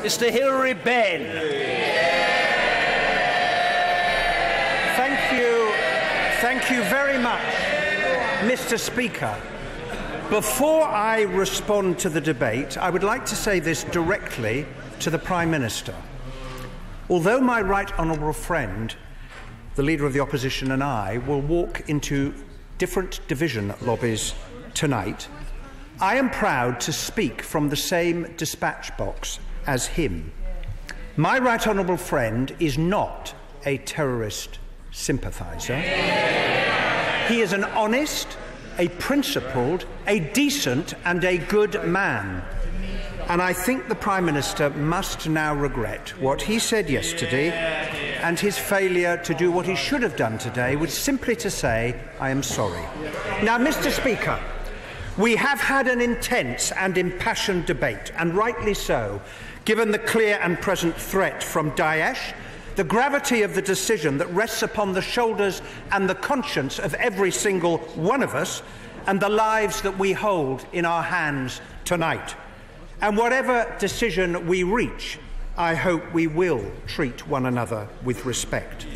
Mr. Hilary Benn. Thank you very much, Mr. Speaker. Before I respond to the debate, I would like to say this directly to the Prime Minister. Although my right honourable friend, the Leader of the Opposition, and I will walk into different division lobbies tonight, I am proud to speak from the same dispatch box as him. My right honourable friend is not a terrorist sympathiser. He is an honest, a principled, a decent and a good man. And I think the Prime Minister must now regret what he said yesterday and his failure to do what he should have done today, which is simply to say, I am sorry. Now, Mr. Speaker, we have had an intense and impassioned debate, and rightly so, given the clear and present threat from Daesh, the gravity of the decision that rests upon the shoulders and the conscience of every single one of us, and the lives that we hold in our hands tonight. And whatever decision we reach, I hope we will treat one another with respect.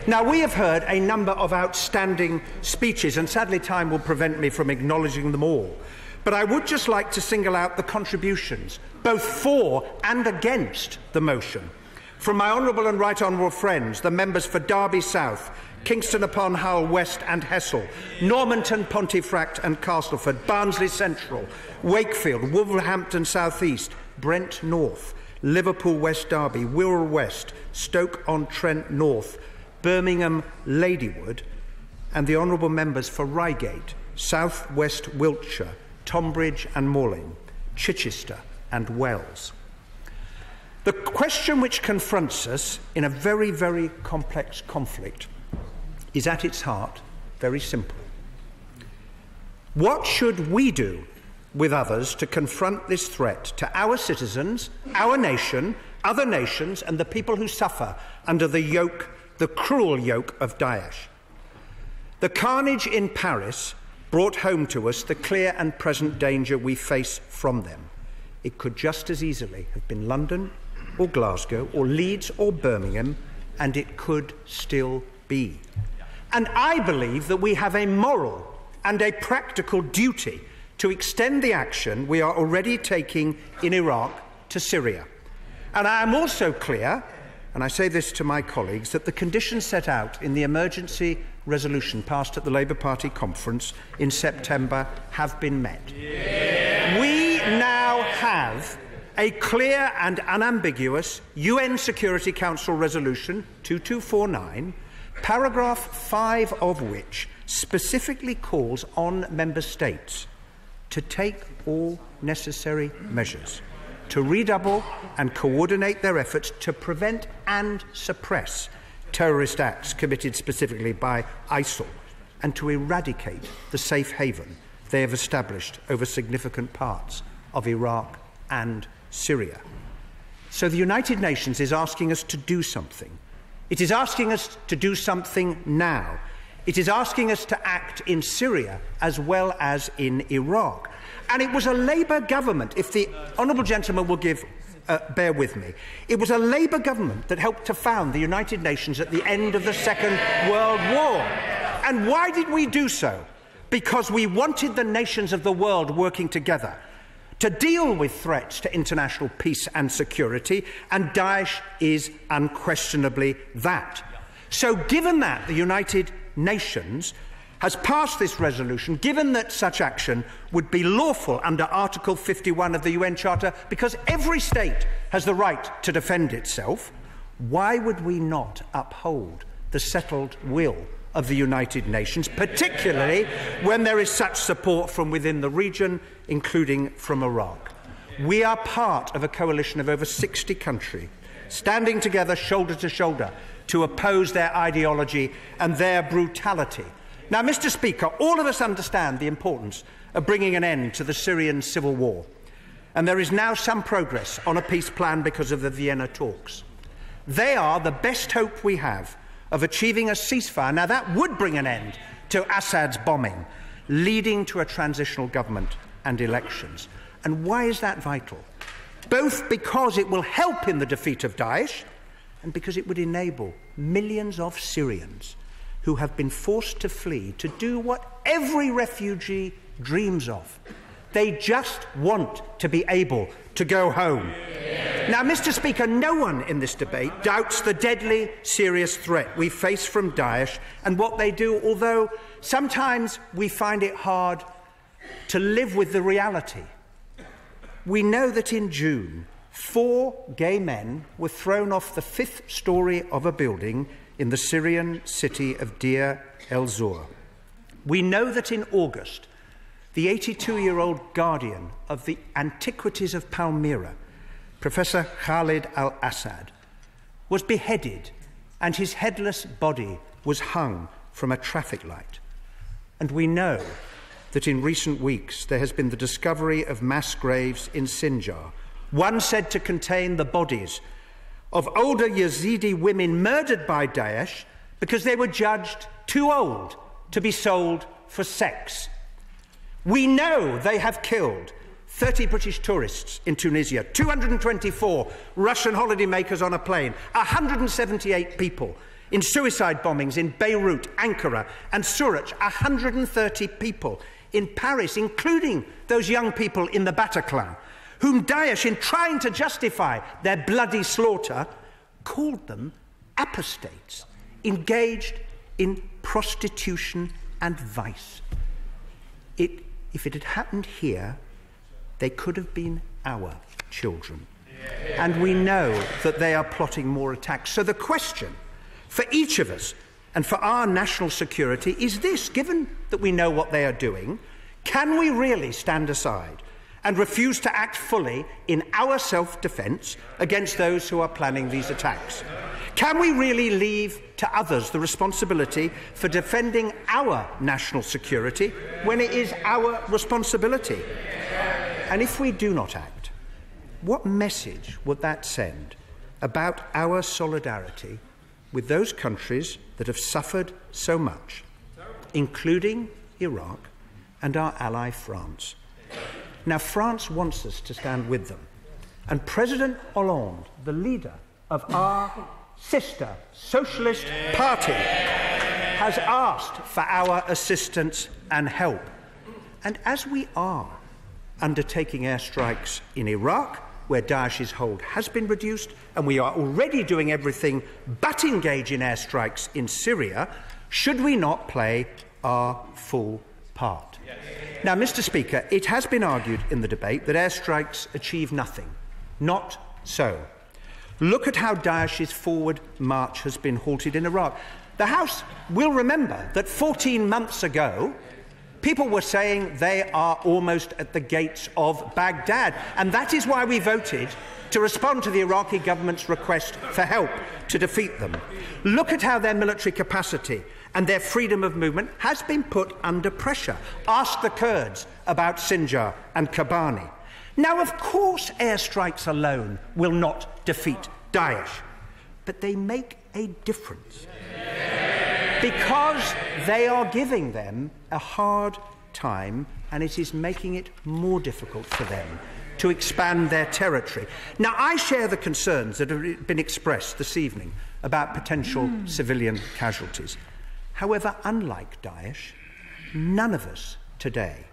Now, we have heard a number of outstanding speeches, and sadly time will prevent me from acknowledging them all. But I would just like to single out the contributions, both for and against the motion, from my honourable and right honourable friends, the members for Derby South, Kingston upon Hull West and Hessel, Normanton, Pontefract and Castleford, Barnsley Central, Wakefield, Wolverhampton South East, Brent North, Liverpool West Derby, Wirral West, Stoke-on-Trent North, Birmingham Ladywood, and the honourable members for Reigate, South West Wiltshire, Tonbridge and Malling, Chichester and Wells. The question which confronts us in a very, very complex conflict is at its heart very simple. What should we do with others to confront this threat to our citizens, our nation, other nations, and the people who suffer under the yoke, the cruel yoke of Daesh? The carnage in Paris brought home to us the clear and present danger we face from them. It could just as easily have been London or Glasgow or Leeds or Birmingham, and it could still be. And I believe that we have a moral and a practical duty to extend the action we are already taking in Iraq to Syria. And I am also clear, and I say this to my colleagues, that the conditions set out in the emergency resolution passed at the Labour Party conference in September have been met. Yeah. We now have a clear and unambiguous UN Security Council resolution 2249, paragraph 5 of which specifically calls on member states to take all necessary measures to redouble and coordinate their efforts to prevent and suppress terrorist acts committed specifically by ISIL and to eradicate the safe haven they have established over significant parts of Iraq and Syria. So the United Nations is asking us to do something. It is asking us to do something now. It is asking us to act in Syria as well as in Iraq. And it was a Labour government, if the honourable gentleman will bear with me, it was a Labour government that helped to found the United Nations at the end of the Second World War. And why did we do so? Because we wanted the nations of the world working together to deal with threats to international peace and security, and Daesh is unquestionably that. So given that the United Nations has passed this resolution, given that such action would be lawful under Article 51 of the UN Charter, because every state has the right to defend itself, why would we not uphold the settled will of the United Nations, particularly when there is such support from within the region, including from Iraq? We are part of a coalition of over 60 countries, standing together shoulder to shoulder to oppose their ideology and their brutality. Now, Mr. Speaker, all of us understand the importance of bringing an end to the Syrian civil war, and there is now some progress on a peace plan because of the Vienna talks. They are the best hope we have of achieving a ceasefire. Now, that would bring an end to Assad's bombing, leading to a transitional government and elections. And why is that vital? both because it will help in the defeat of Daesh and because it would enable millions of Syrians who have been forced to flee to do what every refugee dreams of. They just want to be able to go home. Now, Mr. Speaker, no one in this debate doubts the deadly, serious threat we face from Daesh and what they do, although sometimes we find it hard to live with the reality. We know that in June, 4 gay men were thrown off the 5th story of a building in the Syrian city of Deir el-Zor. We know that in August, the 82-year-old guardian of the antiquities of Palmyra, Professor Khalid al-Assad, was beheaded and his headless body was hung from a traffic light. And we know that in recent weeks there has been the discovery of mass graves in Sinjar, one said to contain the bodies of older Yazidi women murdered by Daesh because they were judged too old to be sold for sex. We know they have killed 30 British tourists in Tunisia, 224 Russian holidaymakers on a plane, 178 people in suicide bombings in Beirut, Ankara and Surat, 130 people in Paris, including those young people in the Bataclan, whom Daesh, in trying to justify their bloody slaughter, called them apostates, engaged in prostitution and vice. If it had happened here, they could have been our children. And we know that they are plotting more attacks. So the question for each of us and for our national security is this: given that we know what they are doing, can we really stand aside and refuse to act fully in our self-defence against those who are planning these attacks? Can we really leave to others the responsibility for defending our national security when it is our responsibility? And if we do not act, what message would that send about our solidarity with those countries that have suffered so much, including Iraq and our ally France? Now, France wants us to stand with them. And President Hollande, the leader of our sister Socialist Party, has asked for our assistance and help. And as we are undertaking airstrikes in Iraq, where Daesh's hold has been reduced, and we are already doing everything but engage in airstrikes in Syria, should we not play our full part? Now, Mr. Speaker, it has been argued in the debate that airstrikes achieve nothing. Not so. Look at how Daesh's forward march has been halted in Iraq. The House will remember that 14 months ago, people were saying they are almost at the gates of Baghdad, and that is why we voted to respond to the Iraqi government's request for help to defeat them. Look at how their military capacity and their freedom of movement has been put under pressure. Ask the Kurds about Sinjar and Kobani. Now, of course, airstrikes alone will not defeat Daesh, but they make a difference because they are giving them a hard time, and it is making it more difficult for them to expand their territory. Now, I share the concerns that have been expressed this evening about potential civilian casualties. However, unlike Daesh, none of us today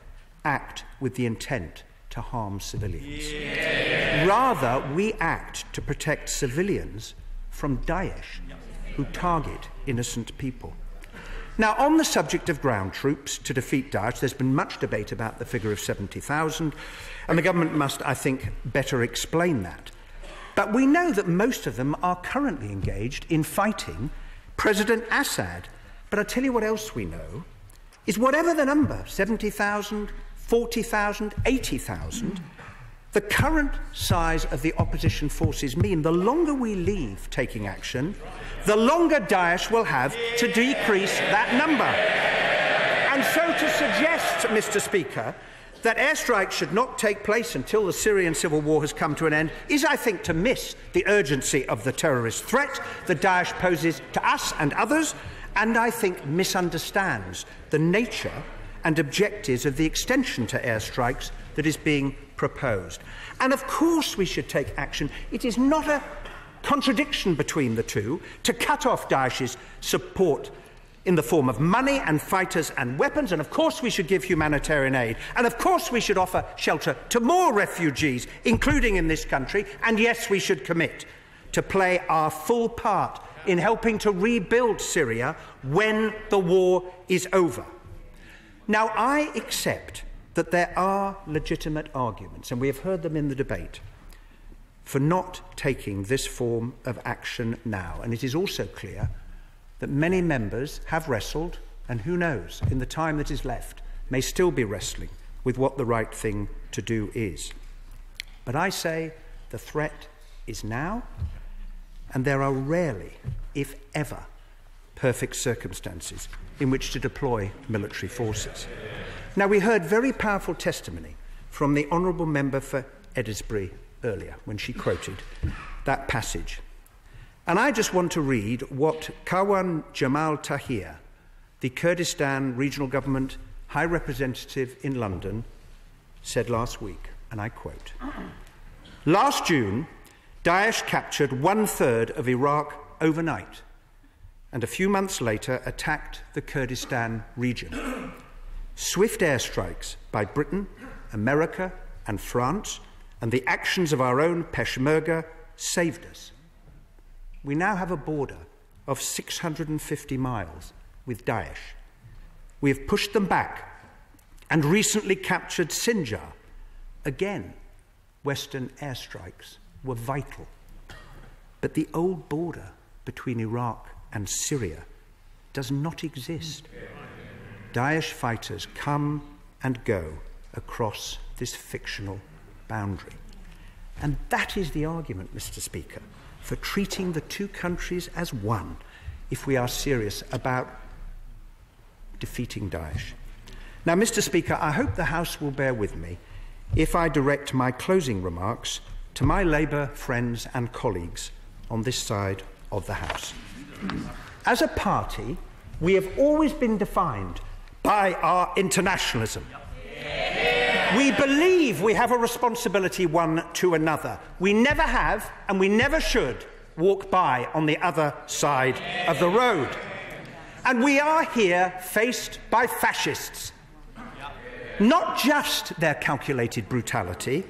act with the intent to harm civilians. Rather, we act to protect civilians from Daesh, who target innocent people. Now, on the subject of ground troops to defeat Daesh, there's been much debate about the figure of 70,000, and the government must, I think, better explain that. But we know that most of them are currently engaged in fighting President Assad. But I tell you what else we know, is whatever the number, 70,000, 40,000, 80,000, the current size of the opposition forces mean the longer we leave taking action, the longer Daesh will have to decrease that number. And so to suggest, Mr. Speaker, that airstrikes should not take place until the Syrian civil war has come to an end is, I think, to miss the urgency of the terrorist threat that Daesh poses to us and others, and I think misunderstands the nature and objectives of the extension to airstrikes that is being proposed. And of course we should take action. It is not a contradiction between the two to cut off Daesh's support in the form of money and fighters and weapons, and of course we should give humanitarian aid, and of course we should offer shelter to more refugees, including in this country, and yes, we should commit to play our full part in helping to rebuild Syria when the war is over. Now, I accept that there are legitimate arguments, and we have heard them in the debate, for not taking this form of action now. And it is also clear that many members have wrestled, and who knows, in the time that is left, may still be wrestling with what the right thing to do is. But I say the threat is now, and there are rarely, if ever, perfect circumstances in which to deploy military forces. Now, we heard very powerful testimony from the Honourable Member for Edinburgh earlier when she quoted that passage. And I just want to read what Kawan Jamal Tahir, the Kurdistan Regional Government High Representative in London, said last week, and I quote, "Last June, Daesh captured 1/3 of Iraq overnight, and a few months later attacked the Kurdistan region. Swift airstrikes by Britain, America and France, and the actions of our own Peshmerga saved us. We now have a border of 650 miles with Daesh. We have pushed them back and recently captured Sinjar. Again, Western airstrikes were vital. But the old border between Iraq and Syria does not exist. Daesh fighters come and go across this fictional boundary." And that is the argument, Mr. Speaker, for treating the two countries as one if we are serious about defeating Daesh. Now, Mr. Speaker, I hope the House will bear with me if I direct my closing remarks to my Labour friends and colleagues on this side of the House. As a party, we have always been defined by our internationalism. We believe we have a responsibility one to another. We never have, and we never should, walk by on the other side of the road. And we are here faced by fascists. Not just their calculated brutality,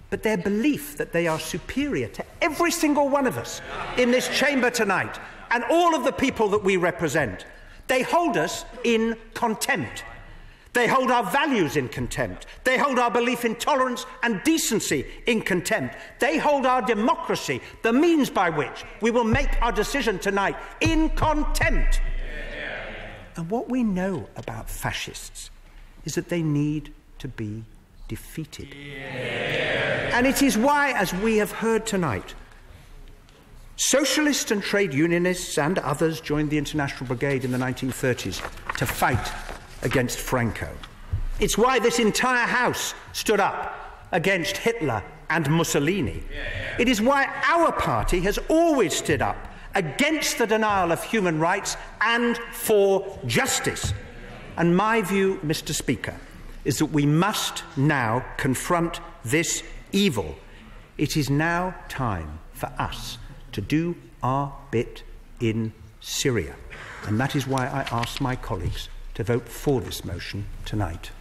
but their belief that they are superior to every single one of us in this chamber tonight and all of the people that we represent. They hold us in contempt. They hold our values in contempt. They hold our belief in tolerance and decency in contempt. They hold our democracy, the means by which we will make our decision tonight, in contempt. And what we know about fascists is that they need to be defeated. And it is why, as we have heard tonight, socialists and trade unionists and others joined the International Brigade in the 1930s to fight against Franco. It's why this entire House stood up against Hitler and Mussolini. It is why our party has always stood up against the denial of human rights and for justice. And my view, Mr. Speaker, is that we must now confront this evil. It is now time for us to do our bit in Syria. And that is why I ask my colleagues to vote for this motion tonight.